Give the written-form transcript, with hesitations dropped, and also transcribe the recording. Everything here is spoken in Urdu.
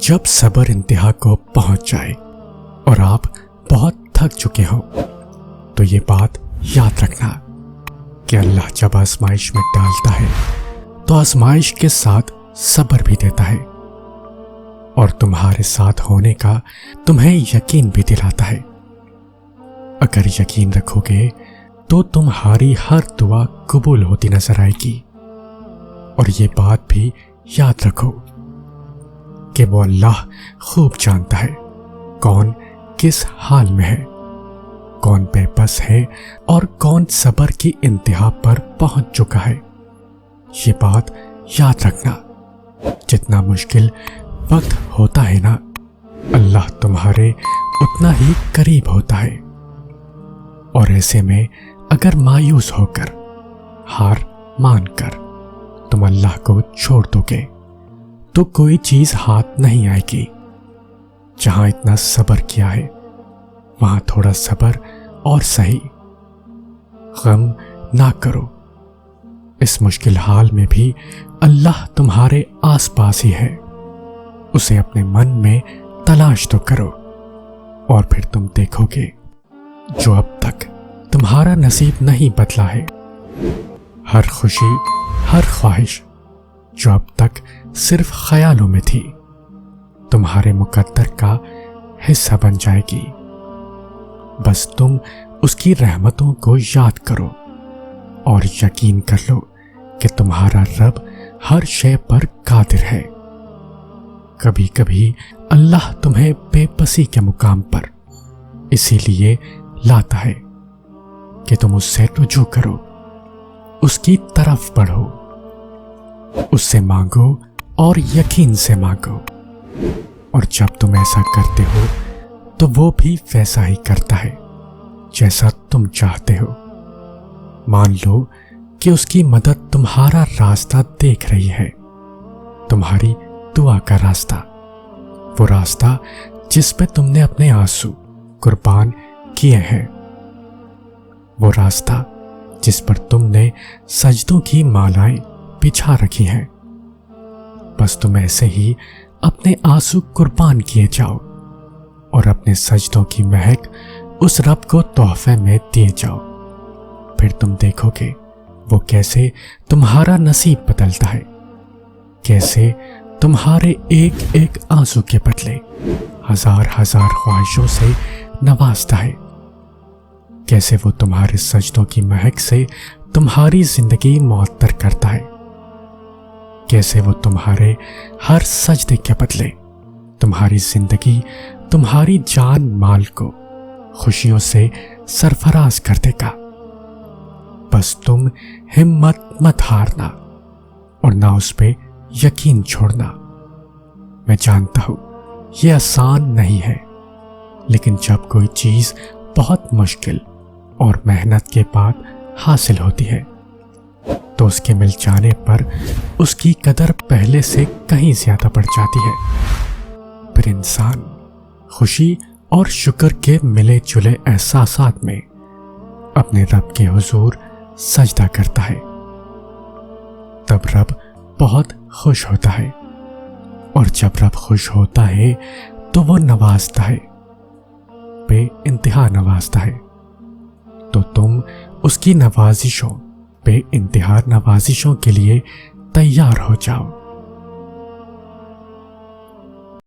جب صبر انتہا کو پہنچ جائے اور آپ بہت تھک چکے ہوں تو یہ بات یاد رکھنا کہ اللہ جب آزمائش میں ڈالتا ہے تو آزمائش کے ساتھ صبر بھی دیتا ہے اور تمہارے ساتھ ہونے کا تمہیں یقین بھی دلاتا ہے۔ اگر یقین رکھو گے تو تمہاری ہر دعا قبول ہوتی نظر آئے گی، اور یہ بات بھی یاد رکھو کہ وہ اللہ خوب جانتا ہے کون کس حال میں ہے، کون بے بس ہے اور کون صبر کی انتہا پر پہنچ چکا ہے۔ یہ بات یاد رکھنا، جتنا مشکل وقت ہوتا ہے نا، اللہ تمہارے اتنا ہی قریب ہوتا ہے، اور ایسے میں اگر مایوس ہو کر، ہار مان کر تم اللہ کو چھوڑ دو گے تو کوئی چیز ہاتھ نہیں آئے گی۔ جہاں اتنا صبر کیا ہے وہاں تھوڑا صبر اور سہی، غم نہ کرو۔ اس مشکل حال میں بھی اللہ تمہارے آس پاس ہی ہے، اسے اپنے من میں تلاش تو کرو، اور پھر تم دیکھو گے جو اب تک تمہارا نصیب نہیں بدلا ہے، ہر خوشی، ہر خواہش جو اب تک صرف خیالوں میں تھی، تمہارے مقدر کا حصہ بن جائے گی۔ بس تم اس کی رحمتوں کو یاد کرو اور یقین کر لو کہ تمہارا رب ہر شے پر قادر ہے۔ کبھی کبھی اللہ تمہیں بے بسی کے مقام پر اسی لیے لاتا ہے کہ تم اس سے رجوع کرو، اس کی طرف بڑھو، اس سے مانگو اور یقین سے مانگو، اور جب تم ایسا کرتے ہو تو وہ بھی ویسا ہی کرتا ہے جیسا تم چاہتے ہو۔ مان لو کہ اس کی مدد تمہارا راستہ دیکھ رہی ہے، تمہاری دعا کا راستہ، وہ راستہ جس پہ تم نے اپنے آنسو قربان کیے ہیں، وہ راستہ جس پر تم نے سجدوں کی مالائیں بچھا رکھی ہیں۔ بس تم ایسے ہی اپنے آنسو قربان کیے جاؤ اور اپنے سجدوں کی مہک اس رب کو تحفے میں دیے جاؤ، پھر تم دیکھو گے وہ کیسے تمہارا نصیب بدلتا ہے، کیسے تمہارے ایک ایک آنسو کے بدلے ہزار ہزار خواہشوں سے نوازتا ہے، کیسے وہ تمہارے سجدوں کی مہک سے تمہاری زندگی معطر کرتا ہے، کیسے وہ تمہارے ہر سجدے کے بدلے تمہاری زندگی، تمہاری جان مال کو خوشیوں سے سرفراز کر دے گا۔ بس تم ہمت مت ہارنا اور نہ اس پہ یقین چھوڑنا۔ میں جانتا ہوں یہ آسان نہیں ہے، لیکن جب کوئی چیز بہت مشکل اور محنت کے بعد حاصل ہوتی ہے تو اس کے مل جانے پر اس کی قدر پہلے سے کہیں زیادہ بڑھ جاتی ہے۔ پھر انسان خوشی اور شکر کے ملے جلے احساسات میں اپنے رب کے حضور سجدہ کرتا ہے، تب رب بہت خوش ہوتا ہے، اور جب رب خوش ہوتا ہے تو وہ نوازتا ہے، بے انتہا نوازتا ہے، تو تم اس کی نوازشوں، بے انتہا نوازشوں کے لیے تیار ہو جاؤ۔